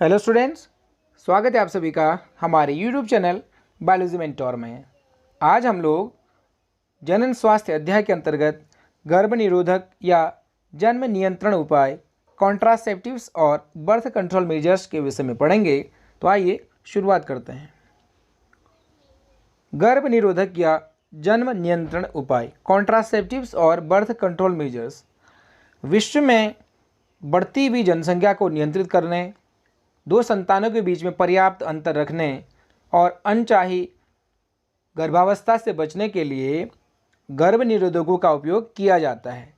Hello students, स्वागत है आप सभी का हमारे यूट्यूब चैनल बायोलॉजी मेंटोर में। आज हम लोग जनन स्वास्थ्य अध्याय के अंतर्गत गर्भ निरोधक या जन्म नियंत्रण उपाय, कॉन्ट्रासेप्टिव्स और बर्थ कंट्रोल मेजर्स के विषय में पढ़ेंगे। तो आइए शुरुआत करते हैं। गर्भ निरोधक या जन्म नियंत्रण उपाय, कॉन्ट्रासेप्टिव्स और बर्थ कंट्रोल मेजर्स विश्व में बढ़ती हुई जनसंख्या को नियंत्रित करने, दो संतानों के बीच में पर्याप्त अंतर रखने और अनचाही गर्भावस्था से बचने के लिए गर्भ निरोधकों का उपयोग किया जाता है।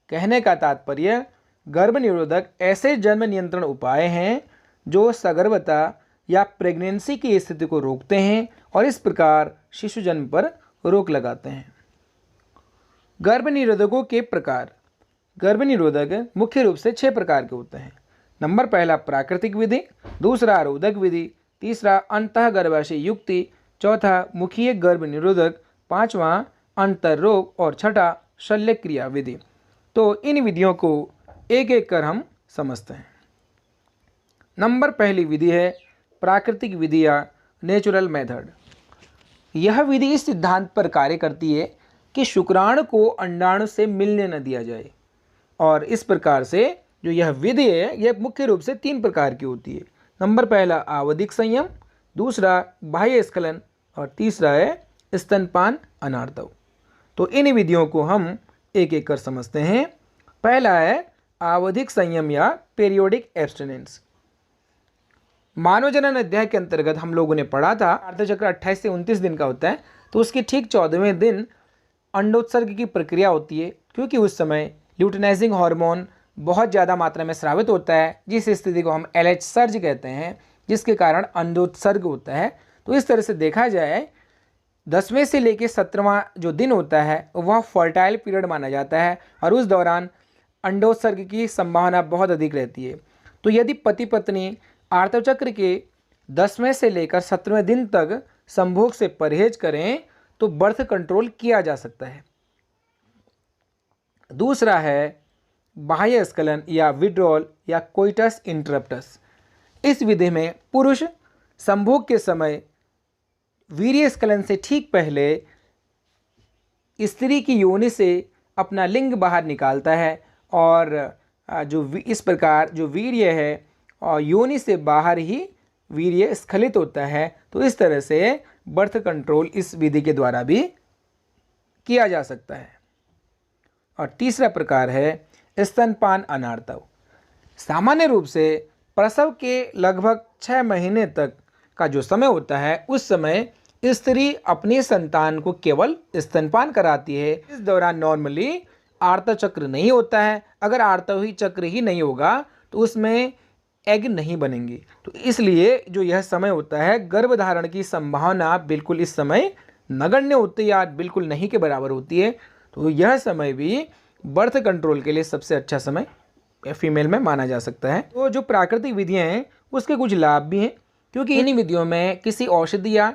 कहने का तात्पर्य, गर्भ निरोधक ऐसे जन्म नियंत्रण उपाय हैं जो सगर्भता या प्रेगनेंसी की स्थिति को रोकते हैं और इस प्रकार शिशु जन्म पर रोक लगाते हैं। गर्भ निरोधकों के प्रकार। गर्भ निरोधक मुख्य रूप से 6 प्रकार के होते हैं। नंबर पहला प्राकृतिक विधि, दूसरा रोधक विधि, तीसरा अंतःगर्भाशय युक्ति, चौथा मुखीय गर्भ निरोधक, पांचवा अंतर रोग और छठा शल्य क्रिया विधि। तो इन विधियों को एक एक कर हम समझते हैं। नंबर पहली विधि है प्राकृतिक विधि या नेचुरल मेथड। यह विधि इस सिद्धांत पर कार्य करती है कि शुक्राणु को अंडाणु से मिलने न दिया जाए, और इस प्रकार से जो यह विधि है यह मुख्य रूप से 3 प्रकार की होती है। नंबर पहला आवधिक संयम, दूसरा बाह्य स्खलन और तीसरा है स्तनपान अनार्तव। तो इन विधियों को हम एक एक कर समझते हैं। पहला है आवधिक संयम या पीरियोडिक एब्स्टिनेंस। मानव जनन अध्याय के अंतर्गत हम लोगों ने पढ़ा था अर्धचक्र 28 से 29 दिन का होता है, तो उसके ठीक 14वें दिन अंडोत्सर्ग की प्रक्रिया होती है, क्योंकि उस समय ल्यूटिनाइजिंग हार्मोन बहुत ज़्यादा मात्रा में स्रावित होता है, जिस स्थिति को हम LH सर्ज कहते हैं, जिसके कारण अंडोत्सर्ग होता है। तो इस तरह से देखा जाए 10वें से लेकर 17वां जो दिन होता है वह फर्टाइल पीरियड माना जाता है और उस दौरान अंडोत्सर्ग की संभावना बहुत अधिक रहती है। तो यदि पति पत्नी आर्तवचक्र के 10वें से लेकर 17वें दिन तक संभोग से परहेज करें तो बर्थ कंट्रोल किया जा सकता है। दूसरा है बाह्य स्खलन या विड्रॉल या कोइटस इंटरप्टस। इस विधि में पुरुष संभोग के समय वीर्य स्खलन से ठीक पहले स्त्री की योनि से अपना लिंग बाहर निकालता है, और इस प्रकार जो वीर्य है और योनि से बाहर ही वीर्य स्खलित होता है। तो इस तरह से बर्थ कंट्रोल इस विधि के द्वारा भी किया जा सकता है। और तीसरा प्रकार है स्तनपान अनार्तव। सामान्य रूप से प्रसव के लगभग 6 महीने तक का जो समय होता है उस समय स्त्री अपनी संतान को केवल स्तनपान कराती है। इस दौरान नॉर्मली आर्तव चक्र नहीं होता है। अगर आर्तव ही चक्र ही नहीं होगा तो उसमें एग नहीं बनेंगे। तो इसलिए जो यह समय होता है गर्भधारण की संभावना बिल्कुल इस समय नगण्य होती है या बिल्कुल नहीं के बराबर होती है। तो यह समय भी बर्थ कंट्रोल के लिए सबसे अच्छा समय फीमेल में माना जा सकता है। तो जो प्राकृतिक विधियां हैं उसके कुछ लाभ भी हैं, क्योंकि इन विधियों में किसी औषधि या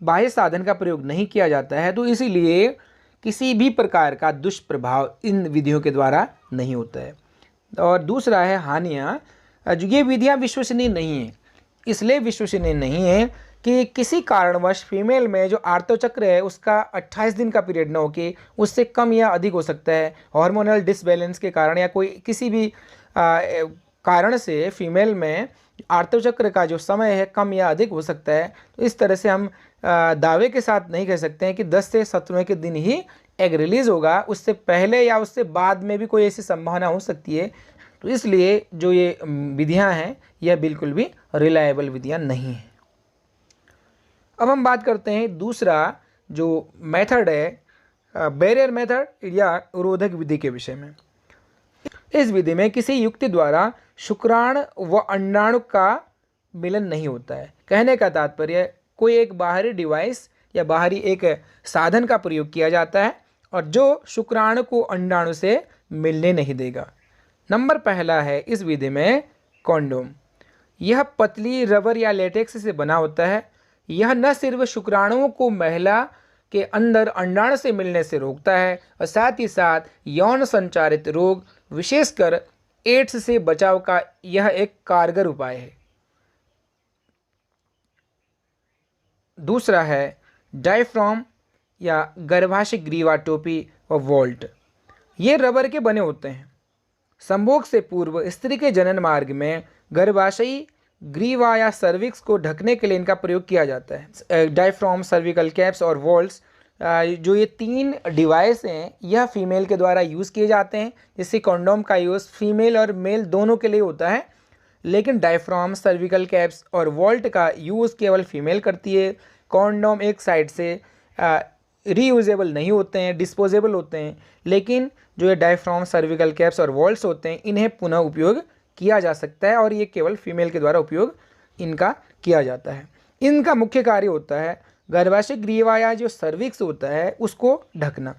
बाह्य साधन का प्रयोग नहीं किया जाता है, तो इसीलिए किसी भी प्रकार का दुष्प्रभाव इन विधियों के द्वारा नहीं होता है। और दूसरा है हानियाँ। ये विधियाँ विश्वसनीय नहीं हैं। इसलिए विश्वसनीय नहीं है कि किसी कारणवश फीमेल में जो आर्तव चक्र है उसका 28 दिन का पीरियड न हो के उससे कम या अधिक हो सकता है। हार्मोनल डिसबैलेंस के कारण या कोई किसी भी कारण से फीमेल में आर्तव चक्र का जो समय है कम या अधिक हो सकता है। तो इस तरह से हम दावे के साथ नहीं कह सकते हैं कि 10 से 17वें के दिन ही एग रिलीज होगा। उससे पहले या उससे बाद में भी कोई ऐसी संभावना हो सकती है। तो इसलिए जो ये विधियाँ हैं यह बिल्कुल भी रिलायबल विधियाँ नहीं हैं। अब हम बात करते हैं दूसरा जो मेथड है बैरियर मेथड या रोधक विधि के विषय में। इस विधि में किसी युक्ति द्वारा शुक्राणु व अंडाणु का मिलन नहीं होता है। कहने का तात्पर्य, कोई एक बाहरी डिवाइस या बाहरी एक साधन का प्रयोग किया जाता है और जो शुक्राणु को अंडाणु से मिलने नहीं देगा। नंबर पहला है इस विधि में कॉन्डोम। यह पतली रबर या लेटेक्स से बना होता है। यह न सिर्फ शुक्राणुओं को महिला के अंदर अंडाणु से मिलने से रोकता है और साथ ही साथ यौन संचारित रोग विशेषकर एड्स से बचाव का यह एक कारगर उपाय है। दूसरा है डायफ्राम या गर्भाशय ग्रीवा टोपी व वॉल्ट। ये रबर के बने होते हैं। संभोग से पूर्व स्त्री के जनन मार्ग में गर्भाशयी ग्रीवा या सर्विक्स को ढकने के लिए इनका प्रयोग किया जाता है। डायफ्राम, सर्विकल कैप्स और वॉल्ट्स, जो ये 3 डिवाइस हैं, यह फीमेल के द्वारा यूज़ किए जाते हैं। जैसे कंडोम का यूज़ फीमेल और मेल दोनों के लिए होता है, लेकिन डायफ्राम, सर्विकल कैप्स और वॉल्ट का यूज़ केवल फीमेल करती है। कंडोम एक साइड से रीयूजेबल नहीं होते हैं, डिस्पोजेबल होते हैं, लेकिन जो ये डायफ्राम, सर्विकल कैप्स और वॉल्ट्स होते हैं, इन्हें पुनः उपयोग किया जा सकता है और ये केवल फीमेल के द्वारा उपयोग इनका किया जाता है। इनका मुख्य कार्य होता है गर्भाशय ग्रीवा या जो सर्विक्स होता है उसको ढकना,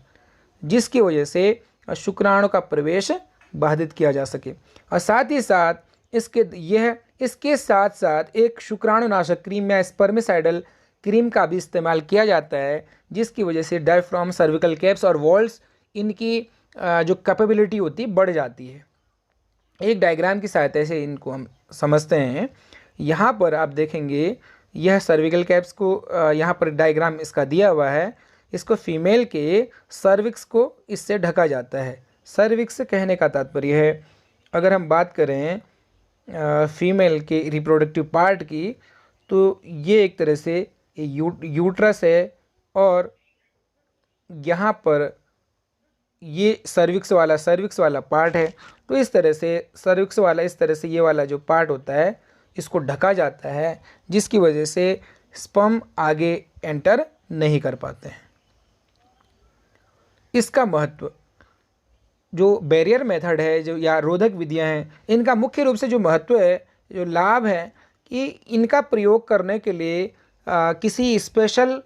जिसकी वजह से शुक्राणु का प्रवेश बाधित किया जा सके। और साथ ही साथ इसके साथ साथ एक शुक्राणुनाशक क्रीम या स्पर्मिसाइडल क्रीम का भी इस्तेमाल किया जाता है, जिसकी वजह से डायफ्राम, सर्विकल कैप्स और वॉल्ट्स, इनकी जो कैपेबिलिटी होती है बढ़ जाती है। एक डायग्राम की सहायता से इनको हम समझते हैं। यहाँ पर आप देखेंगे, यह सर्विकल कैप्स को यहाँ पर डायग्राम इसका दिया हुआ है। इसको फीमेल के सर्विक्स को इससे ढका जाता है। सर्विक्स कहने का तात्पर्य है, अगर हम बात करें फीमेल के रिप्रोडक्टिव पार्ट की, तो ये एक तरह से यूट्रस है और यहाँ पर ये सर्विक्स वाला पार्ट है। तो इस तरह से सर्विक्स वाला, इस तरह से ये वाला जो पार्ट होता है इसको ढका जाता है, जिसकी वजह से स्पर्म आगे एंटर नहीं कर पाते हैं। इसका महत्व, जो बैरियर मेथड है जो या रोधक विधियां हैं, इनका मुख्य रूप से जो महत्व है, जो लाभ है कि इनका प्रयोग करने के लिए किसी स्पेशल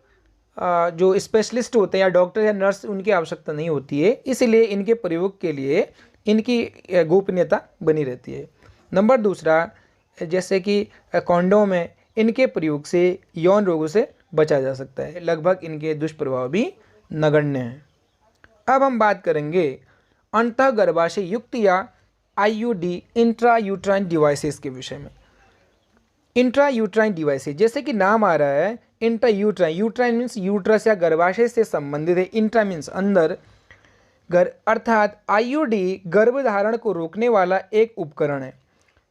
जो स्पेशलिस्ट होते हैं या डॉक्टर या नर्स, उनकी आवश्यकता नहीं होती है। इसलिए इनके प्रयोग के लिए इनकी गोपनीयता बनी रहती है। नंबर दूसरा, जैसे कि कॉन्डोम है, इनके प्रयोग से यौन रोगों से बचा जा सकता है। लगभग इनके दुष्प्रभाव भी नगण्य हैं। अब हम बात करेंगे अंतः गर्भाशय युक्त या आईयूडी इंट्रा यूट्राइन डिवाइसेस के विषय में। इंट्रा यूट्राइन डिवाइसेस, जैसे कि नाम आ रहा है intra uterine, uterine means uterus या गर्भाशय से संबंधित है, इंट्रा मीन्स अंदर, अर्थात आईयूडी गर्भधारण को रोकने वाला एक उपकरण है।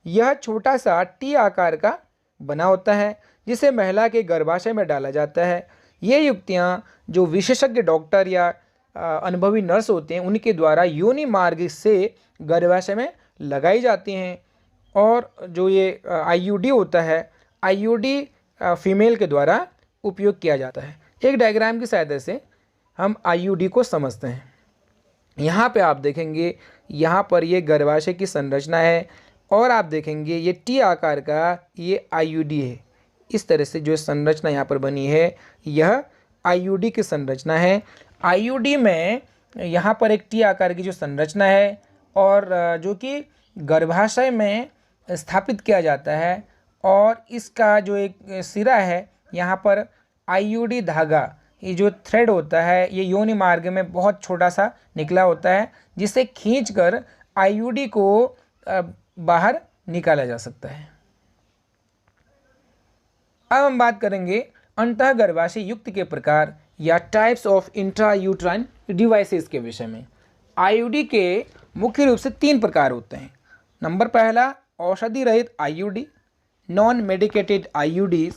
यह छोटा सा टी आकार का बना होता है, जिसे महिला के गर्भाशय में डाला जाता है। ये युक्तियाँ जो विशेषज्ञ डॉक्टर या अनुभवी नर्स होते हैं, उनके द्वारा योनि मार्ग से गर्भाशय में लगाई जाती हैं। और जो ये आईयूडी होता है, आईयूडी फीमेल के द्वारा उपयोग किया जाता है। एक डायग्राम की सहायता से हम आईयूडी को समझते हैं। यहाँ पे आप देखेंगे, यहाँ पर ये गर्भाशय की संरचना है और आप देखेंगे ये टी आकार का ये आईयूडी है। इस तरह से जो संरचना यहाँ पर बनी है, यह आईयूडी की संरचना है। आईयूडी में यहाँ पर एक टी आकार की जो संरचना है और जो कि गर्भाशय में स्थापित किया जाता है, और इसका जो एक सिरा है, यहाँ पर आईयूडी धागा, ये जो थ्रेड होता है, ये योनि मार्ग में बहुत छोटा सा निकला होता है, जिसे खींचकर आईयूडी को बाहर निकाला जा सकता है। अब हम बात करेंगे अंतः गर्भाशय युक्त के प्रकार या types of intra uterine devices के विषय में। आईयूडी के मुख्य रूप से 3 प्रकार होते हैं। नंबर पहला, औषधि रहित आईयूडी, नॉन मेडिकेटेड आईयूडीज।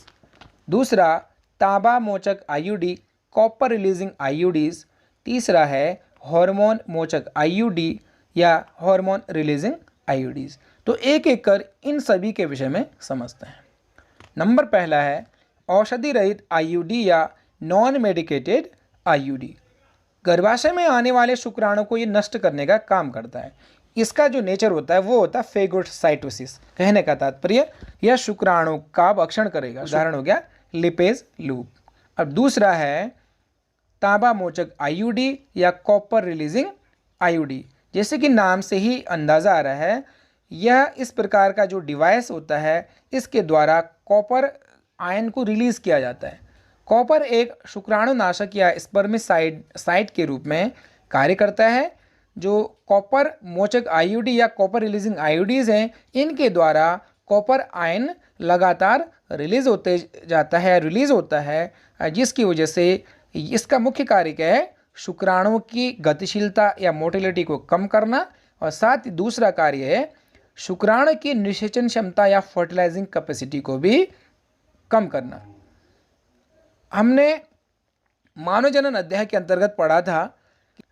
दूसरा, तांबा मोचक आईयूडी, कॉपर रिलीजिंग आईयूडीज। तीसरा है हार्मोन मोचक आईयूडी या हार्मोन रिलीजिंग आईयूडीज। तो एक एक कर इन सभी के विषय में समझते हैं। नंबर पहला है औषधि रहित आईयूडी या नॉन मेडिकेटेड आईयूडी। गर्भाशय में आने वाले शुक्राणु को ये नष्ट करने का काम करता है। इसका जो नेचर होता है वो होता है फेगोसाइटोसिस। कहने का तात्पर्य, यह शुक्राणु का भक्षण करेगा। उदाहरण हो गया लिपेज लूप। अब दूसरा है तांबा मोचक आईयूडी या कॉपर रिलीजिंग आईयूडी। जैसे कि नाम से ही अंदाज़ा आ रहा है, यह इस प्रकार का जो डिवाइस होता है, इसके द्वारा कॉपर आयन को रिलीज किया जाता है। कॉपर एक शुक्राणुनाशक या स्पर्मिसाइड के रूप में कार्य करता है। जो कॉपर मोचक आईयूडी या कॉपर रिलीजिंग आईयूडीज हैं, इनके द्वारा कॉपर आयन लगातार रिलीज होता है, जिसकी वजह से इसका मुख्य कार्य क्या है, शुक्राणुओं की गतिशीलता या मोटिलिटी को कम करना, और साथ ही दूसरा कार्य है शुक्राणु की निषेचन क्षमता या फर्टिलाइजिंग कैपेसिटी को भी कम करना। हमने मानव जनन अध्याय के अंतर्गत पढ़ा था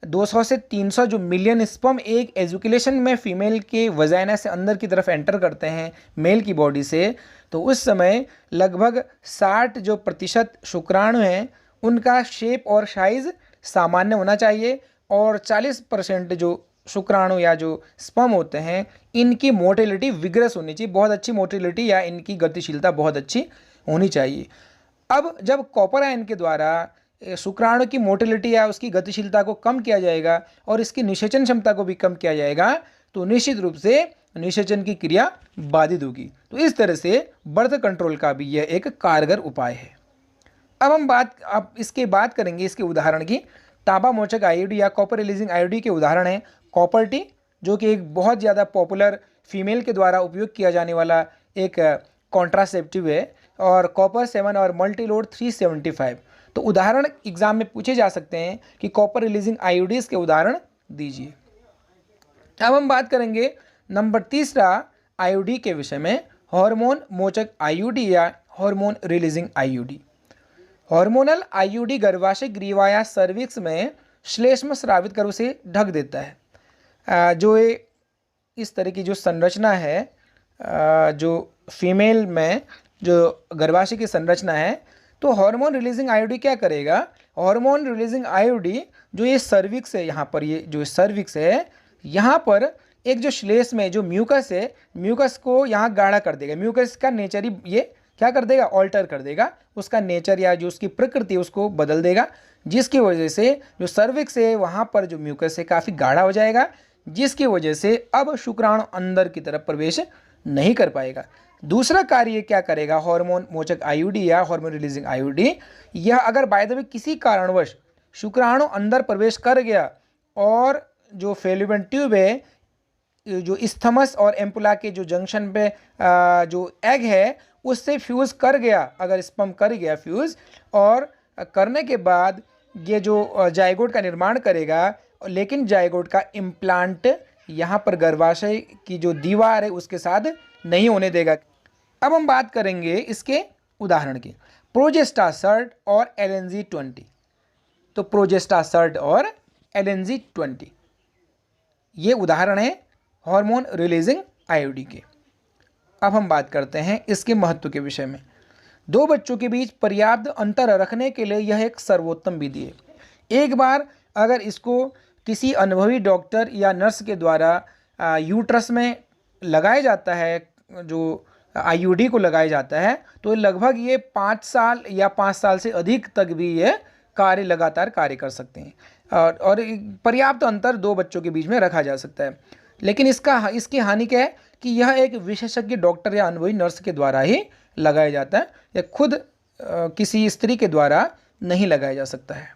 200 से 300 जो मिलियन स्पर्म एक एजुकेशन में फीमेल के वजाइना से अंदर की तरफ एंटर करते हैं मेल की बॉडी से, तो उस समय लगभग 60 जो प्रतिशत शुक्राणु हैं उनका शेप और साइज सामान्य होना चाहिए, और 40% जो शुक्राणु या जो स्पर्म होते हैं इनकी मोटिलिटी विग्रस होनी चाहिए, बहुत अच्छी मोटिलिटी या इनकी गतिशीलता बहुत अच्छी होनी चाहिए। अब जब कॉपर आयन के द्वारा शुक्राणु की मोटिलिटी या उसकी गतिशीलता को कम किया जाएगा और इसकी निषेचन क्षमता को भी कम किया जाएगा, तो निश्चित रूप से निषेचन की क्रिया बाधित होगी। तो इस तरह से बर्थ कंट्रोल का भी यह एक कारगर उपाय है। अब इसके बात करेंगे इसके उदाहरण की। तांबा मोचक आईयूडी या कॉपर रिलीजिंग आईयूडी के उदाहरण हैं कॉपर टी, जो कि एक बहुत ज़्यादा पॉपुलर फीमेल के द्वारा उपयोग किया जाने वाला एक कॉन्ट्रासेप्टिव है, और कॉपर 7 और मल्टीलोड 375। तो उदाहरण एग्जाम में पूछे जा सकते हैं कि कॉपर रिलीजिंग आईयूडीज के उदाहरण दीजिए। अब हम बात करेंगे नंबर 3 आईयूडी के विषय में, हार्मोन मोचक आईयूडी या hormone releasing IUD. Hormonal IUD गर्भाशय ग्रीवा या सर्विक्स में श्लेष्म स्रावित कर उसे ढक देता है। जो इस तरह की जो संरचना है, जो फीमेल में जो गर्भाशय की संरचना है, तो हार्मोन रिलीजिंग आईयूडी क्या करेगा, हार्मोन रिलीजिंग आईयूडी जो ये सर्विक्स है, यहाँ पर ये जो सर्विक्स है यहाँ पर एक जो श्लेष्म में जो म्यूकस है, म्यूकस को यहाँ गाढ़ा कर देगा। म्यूकस का नेचर ही ये क्या कर देगा, ऑल्टर कर देगा, उसका नेचर या जो उसकी प्रकृति है उसको बदल देगा, जिसकी वजह से जो सर्विक्स है वहाँ पर जो म्यूकस है काफ़ी गाढ़ा हो जाएगा, जिसकी वजह से अब शुक्राणु अंदर की तरफ प्रवेश नहीं कर पाएगा। दूसरा कार्य क्या करेगा हार्मोन मोचक आईयूडी या हार्मोन रिलीजिंग आईयूडी, यह अगर बाय द वे किसी कारणवश शुक्राणु अंदर प्रवेश कर गया और जो फेल्लोपियन ट्यूब है, जो इस्थमस और एम्पुला के जो जंक्शन पे जो एग है उससे फ्यूज़ कर गया, अगर स्पर्म कर गया फ्यूज़, और करने के बाद ये जो जाइगोट का निर्माण करेगा, लेकिन जाइगोट का इम्प्लांट यहाँ पर गर्भाशय की जो दीवार है उसके साथ नहीं होने देगा। अब हम बात करेंगे इसके उदाहरण की, प्रोजेस्टासर्ट और LNZ20। तो प्रोजेस्टासर्ट और LNZ20 ये उदाहरण है हार्मोन रिलीजिंग आईयूडी के। अब हम बात करते हैं इसके महत्व के विषय में। दो बच्चों के बीच पर्याप्त अंतर रखने के लिए यह एक सर्वोत्तम विधि है। एक बार अगर इसको किसी अनुभवी डॉक्टर या नर्स के द्वारा यूट्रस में लगाया जाता है, जो आईयूडी को लगाया जाता है, तो लगभग ये 5 साल या 5 साल से अधिक तक भी ये लगातार कार्य कर सकते हैं, और पर्याप्त अंतर दो बच्चों के बीच में रखा जा सकता है। लेकिन इसकी हानि क्या है कि यह एक विशेषज्ञ डॉक्टर या अनुभवी नर्स के द्वारा ही लगाया जाता है, या खुद किसी स्त्री के द्वारा नहीं लगाया जा सकता है।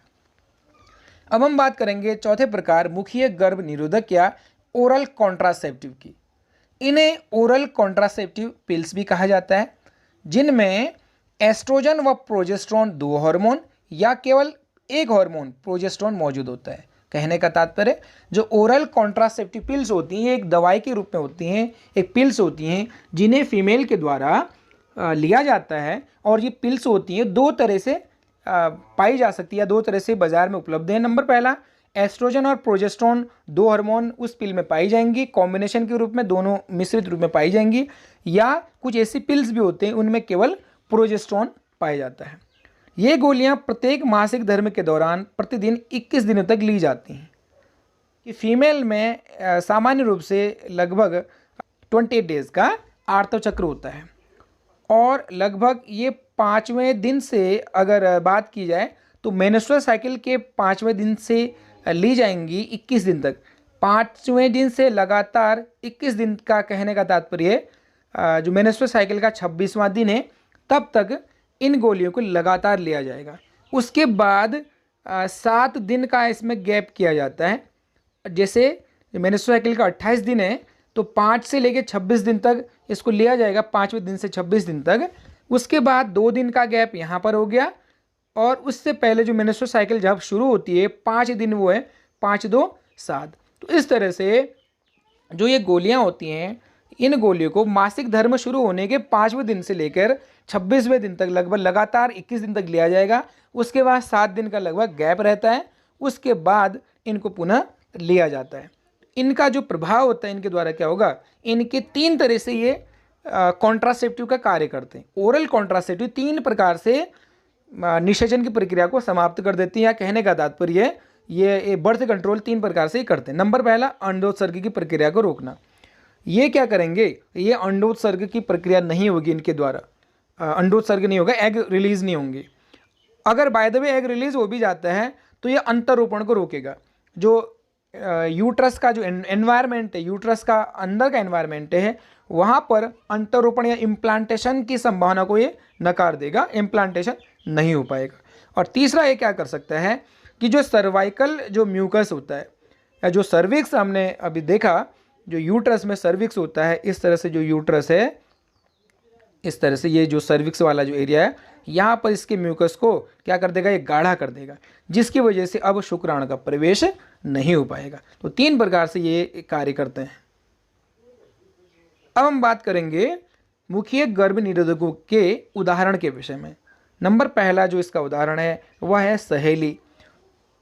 अब हम बात करेंगे चौथे प्रकार मुखीय गर्भ निरोधक या ओरल कॉन्ट्रासेप्टिव की। इन्हें ओरल कॉन्ट्रासेप्टिव पिल्स भी कहा जाता है, जिनमें एस्ट्रोजन व प्रोजेस्टेरोन 2 हार्मोन या केवल एक हार्मोन प्रोजेस्टेरोन मौजूद होता है। कहने का तात्पर्य, जो ओरल कॉन्ट्रासेप्टिव पिल्स होती हैं एक दवाई के रूप में होती हैं, एक पिल्स होती हैं जिन्हें फीमेल के द्वारा लिया जाता है, और ये पिल्स होती हैं 2 तरह से पाई जा सकती है, 2 तरह से बाजार में उपलब्ध है। नंबर पहला, एस्ट्रोजन और प्रोजेस्टेरोन 2 हार्मोन उस पिल में पाई जाएंगी, कॉम्बिनेशन के रूप में दोनों मिश्रित रूप में पाई जाएंगी, या कुछ ऐसी पिल्स भी होते हैं उनमें केवल प्रोजेस्टेरोन पाया जाता है। ये गोलियां प्रत्येक मासिक धर्म के दौरान प्रतिदिन 21 दिनों तक ली जाती हैं। कि फीमेल में सामान्य रूप से लगभग 28 डेज का आर्तव चक्र होता है, और लगभग ये 5वें दिन से अगर बात की जाए तो मेंस्ट्रुअल साइकिल के 5वें दिन से ली जाएंगी 21 दिन तक। 5वें दिन से लगातार 21 दिन का कहने का तात्पर्य जो मेंस्ट्रुअल साइकिल का 26वां दिन है तब तक इन गोलियों को लगातार लिया जाएगा। उसके बाद 7 दिन का इसमें गैप किया जाता है। जैसे मेंस्ट्रुअल साइकिल का 28 दिन है तो 5 से लेकर 26 दिन तक इसको लिया जाएगा, 5वें दिन से 26 दिन तक। उसके बाद 2 दिन का गैप यहाँ पर हो गया, और उससे पहले जो मेंस्ट्रुअल साइकिल जब शुरू होती है 5 दिन वो है 5 2 7। तो इस तरह से जो ये गोलियां होती हैं, इन गोलियों को मासिक धर्म शुरू होने के 5वें दिन से लेकर 26वें दिन तक लगभग लगातार 21 दिन तक लिया जाएगा। उसके बाद 7 दिन का लगभग गैप रहता है, उसके बाद इनको पुनः लिया जाता है। इनका जो प्रभाव होता है इनके द्वारा क्या होगा, इनके 3 तरह से ये कॉन्ट्रासेप्टिव का कार्य करते हैं। ओरल कॉन्ट्रासेप्टिव 3 प्रकार से निषेचन की प्रक्रिया को समाप्त कर देती है। या कहने का तात्पर्य ये बर्थ कंट्रोल 3 प्रकार से ही करते हैं। नंबर पहला, अंडोत्सर्ग की प्रक्रिया को रोकना। ये क्या करेंगे, ये अंडोत्सर्ग की प्रक्रिया नहीं होगी इनके द्वारा, अंडोत्सर्ग नहीं होगा, एग रिलीज नहीं होंगे। अगर by the way egg release हो भी जाता है तो ये अंतरोपण को रोकेगा। जो यूट्रस का जो एनवायरनमेंट है, यूट्रस का अंदर का एनवायरनमेंट है, वहाँ पर अंतरोपण या इम्प्लांटेशन की संभावना को ये नकार देगा, इम्प्लांटेशन नहीं हो पाएगा। और तीसरा ये क्या कर सकता है कि जो सर्वाइकल जो म्यूकस होता है या जो सर्विक्स हमने अभी देखा, जो यूट्रस में सर्विक्स होता है, इस तरह से जो यूट्रस है, इस तरह से ये जो सर्विक्स वाला जो एरिया है, यहाँ पर इसके म्यूकस को क्या कर देगा, ये गाढ़ा कर देगा, जिसकी वजह से अब शुक्राणु का प्रवेश नहीं हो पाएगा। तो 3 प्रकार से ये कार्य करते हैं। अब हम बात करेंगे मुख्य गर्भ निरोधकों के उदाहरण के विषय में। नंबर पहला जो इसका उदाहरण है वह है सहेली,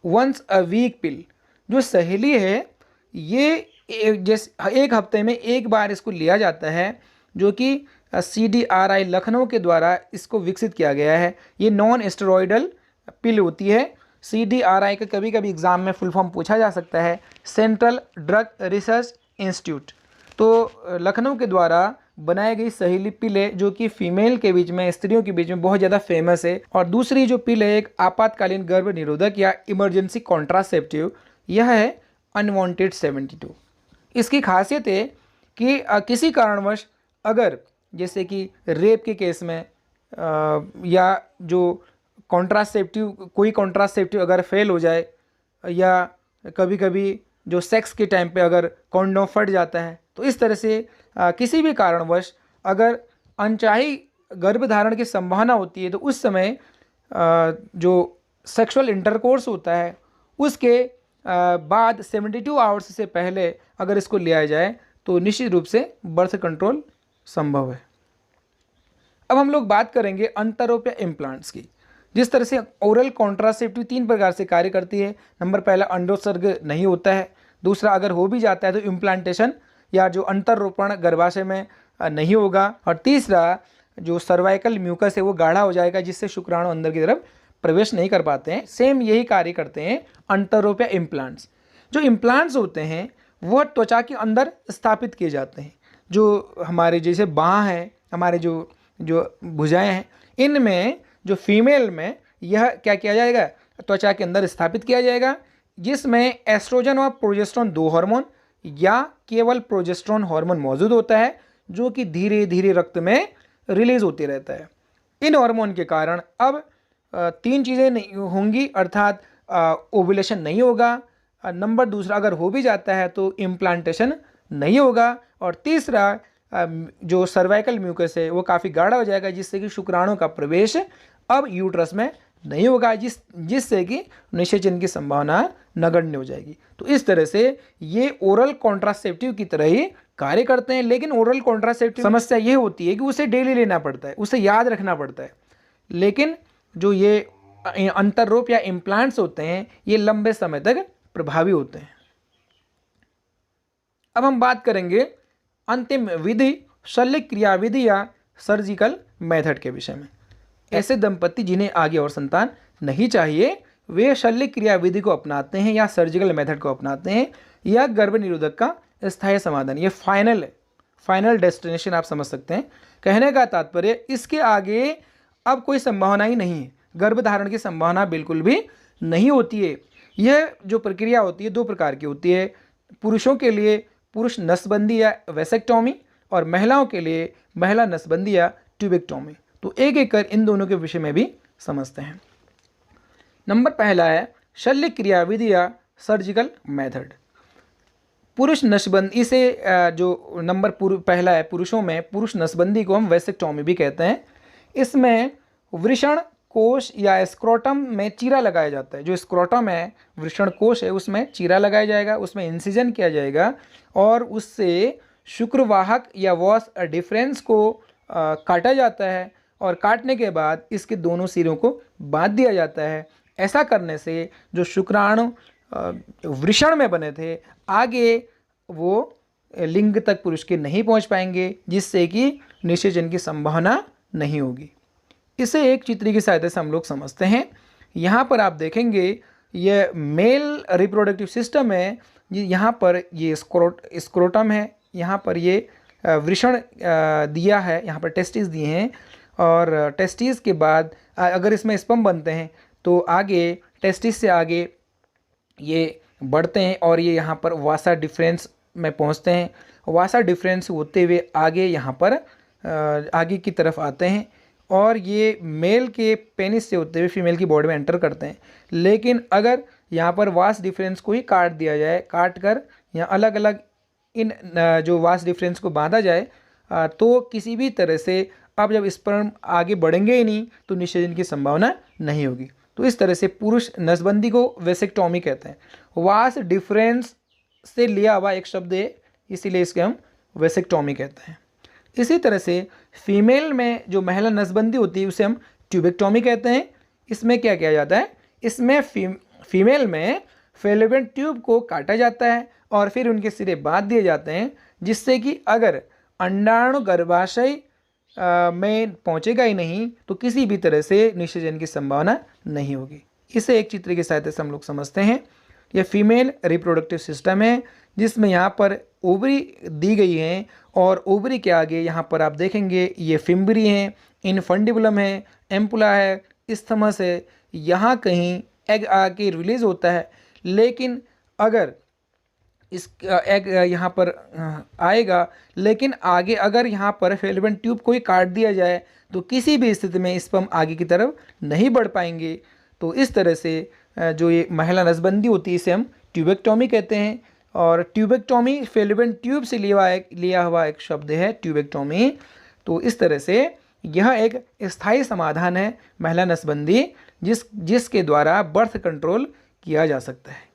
वंस अ वीक पिल। जो सहेली है ये एक हफ्ते में एक बार इसको लिया जाता है, जो कि CDRI लखनऊ के द्वारा इसको विकसित किया गया है। ये नॉन स्टेरॉयडल पिल होती है। CDRI का कभी कभी एग्जाम में फुल फॉर्म पूछा जा सकता है, सेंट्रल ड्रग रिसर्च इंस्टीट्यूट। तो लखनऊ के द्वारा बनाई गई सहेली पिल है, जो कि फीमेल के बीच में, स्त्रियों के बीच में बहुत ज़्यादा फेमस है। और दूसरी जो पिल है, एक आपातकालीन गर्भ निरोधक या इमरजेंसी कॉन्ट्रासेप्टिव, यह है अनवांटेड 72। इसकी खासियत है कि किसी कारणवश अगर जैसे कि रेप के केस में या जो कॉन्ट्रासेप्टिव, कोई कॉन्ट्रासेप्टिव अगर फेल हो जाए, या कभी कभी जो सेक्स के टाइम पे अगर कॉन्डोम फट जाता है, तो इस तरह से किसी भी कारणवश अगर अनचाही गर्भधारण की संभावना होती है, तो उस समय जो सेक्सुअल इंटरकोर्स होता है उसके बाद 72 आवर्स से पहले अगर इसको लिया जाए तो निश्चित रूप से बर्थ कंट्रोल संभव है। अब हम लोग बात करेंगे अंतरोप या इम्प्लांट्स की। जिस तरह से ओरल कॉन्ट्रासेप्टिव 3 प्रकार से कार्य करती है। नंबर पहला, अंडोत्सर्ग नहीं होता है। दूसरा, अगर हो भी जाता है तो इम्प्लांटेशन या जो अंतरोपण गर्भाशय में नहीं होगा। और तीसरा, जो सर्वाइकल म्यूकस है वो गाढ़ा हो जाएगा, जिससे शुक्राणु अंदर की तरफ प्रवेश नहीं कर पाते हैं। सेम यही कार्य करते हैं अंतरोप या इम्प्लांट्स। जो इम्प्लांट्स होते हैं वह त्वचा के अंदर स्थापित किए जाते हैं। जो हमारे जैसे बाँह है, हमारे जो भुजाएं हैं, इनमें जो फीमेल में यह क्या किया जाएगा, त्वचा के अंदर स्थापित किया जाएगा, जिसमें एस्ट्रोजन और प्रोजेस्टेरोन 2 हार्मोन या केवल प्रोजेस्टेरोन हार्मोन मौजूद होता है, जो कि धीरे धीरे रक्त में रिलीज होते रहता है। इन हार्मोन के कारण अब 3 चीज़ें नहीं होंगी, अर्थात ओव्यूलेशन नहीं होगा। नंबर दूसरा, अगर हो भी जाता है तो इम्प्लांटेशन नहीं होगा। और तीसरा, जो सर्वाइकल म्यूकस है वो काफ़ी गाढ़ा हो जाएगा, जिससे कि शुक्राणु का प्रवेश अब यूट्रस में नहीं होगा, जिससे कि निषेचन की संभावना नगण्य हो जाएगी। तो इस तरह से ये ओरल कॉन्ट्रासेप्टिव की तरह ही कार्य करते हैं। लेकिन ओरल कॉन्ट्रासेप्टिव समस्या ये होती है कि उसे डेली लेना पड़ता है, उसे याद रखना पड़ता है। लेकिन जो ये अंतरोप या इम्प्लांट्स होते हैं ये लंबे समय तक प्रभावी होते हैं। अब हम बात करेंगे अंतिम विधि, शल्य क्रिया विधि या सर्जिकल मेथड के विषय में। ऐसे दंपति जिन्हें आगे और संतान नहीं चाहिए, वे शल्य क्रिया विधि को अपनाते हैं या सर्जिकल मेथड को अपनाते हैं। यह गर्भ निरोधक का स्थायी समाधान, ये फाइनल डेस्टिनेशन आप समझ सकते हैं। कहने का तात्पर्य, इसके आगे अब कोई संभावना ही नहीं है, गर्भधारण की संभावना बिल्कुल भी नहीं होती है। यह जो प्रक्रिया होती है 2 प्रकार की होती है। पुरुषों के लिए पुरुष नसबंदी या वेसेक्टोमी, और महिलाओं के लिए महिला नसबंदी या ट्यूबेक्टोमी। तो एक एक कर इन दोनों के विषय में भी समझते हैं। नंबर पहला है शल्य क्रिया विधि या सर्जिकल मेथड। पुरुष नसबंदी, इसे जो नंबर पहला है पुरुषों में, पुरुष नसबंदी को हम वेसेक्टोमी भी कहते हैं। इसमें वृषण कोश या स्क्रोटम में चीरा लगाया जाता है। जो स्क्रोटम है, वृषण कोश है, उसमें चीरा लगाया जाएगा, उसमें इंसिजन किया जाएगा और उससे शुक्रवाहक या वॉस डिफरेंस को काटा जाता है और काटने के बाद इसके दोनों सिरों को बांध दिया जाता है। ऐसा करने से जो शुक्राणु वृषण में बने थे आगे वो लिंग तक पुरुष के नहीं पहुंच पाएंगे, जिससे कि निषेचन की संभावना नहीं होगी। इसे एक चित्र की सहायता से हम लोग समझते हैं। यहाँ पर आप देखेंगे ये मेल रिप्रोडक्टिव सिस्टम है, यहाँ पर ये स्क्रोटम है, यहाँ पर ये वृषण दिया है, यहाँ पर टेस्टिस दिए हैं और टेस्टिस के बाद अगर इसमें स्पर्म बनते हैं तो आगे टेस्टिस से आगे ये बढ़ते हैं और ये यहाँ पर वासा डिफरेंस में पहुँचते हैं। वासा डिफरेंस होते हुए आगे यहाँ पर आगे की तरफ आते हैं और ये मेल के पेनिस से होते हुए फीमेल की बॉडी में एंटर करते हैं। लेकिन अगर यहाँ पर वास डिफरेंस को ही काट दिया जाए, काट कर यहाँ अलग अलग इन जो वास डिफरेंस को बांधा जाए तो किसी भी तरह से अब जब स्पर्म आगे बढ़ेंगे ही नहीं तो निषेचन की संभावना नहीं होगी। तो इस तरह से पुरुष नसबंदी को वेसेक्टोमी कहते हैं। वास डिफरेंस से लिया हुआ एक शब्द है, इसीलिए इसके हम वेसेक्टोमी कहते हैं। इसी तरह से फीमेल में जो महिला नसबंदी होती है उसे हम ट्यूबेक्टोमी कहते हैं। इसमें क्या किया जाता है, इसमें फीमेल में फेलोपियन ट्यूब को काटा जाता है और फिर उनके सिरे बांध दिए जाते हैं, जिससे कि अगर अंडाणु गर्भाशय में पहुंचेगा ही नहीं तो किसी भी तरह से निषेचन की संभावना नहीं होगी। इसे एक चित्र की सहायता से हम लोग समझते हैं। यह फीमेल रिप्रोडक्टिव सिस्टम है जिसमें यहाँ पर ओवरी दी गई हैं और ओवरी के आगे यहाँ पर आप देखेंगे ये फिम्बरी हैं, इनफंडिबुलम है, एम्पुला है, इस्थमस है, यहाँ कहीं एग आके रिलीज होता है। लेकिन अगर इस एग यहाँ पर आएगा, लेकिन आगे अगर यहाँ पर फेलोपियन ट्यूब को ही काट दिया जाए तो किसी भी स्थिति में स्पर्म आगे की तरफ नहीं बढ़ पाएंगे। तो इस तरह से जो ये महिला नसबंदी होती है इसे हम ट्यूबेक्टोमी कहते हैं। और ट्यूबेक्टोमी फेलोपियन ट्यूब से लिया हुआ एक शब्द है ट्यूबेक्टोमी। तो इस तरह से यह एक स्थायी समाधान है महिला नसबंदी जिसके द्वारा बर्थ कंट्रोल किया जा सकता है।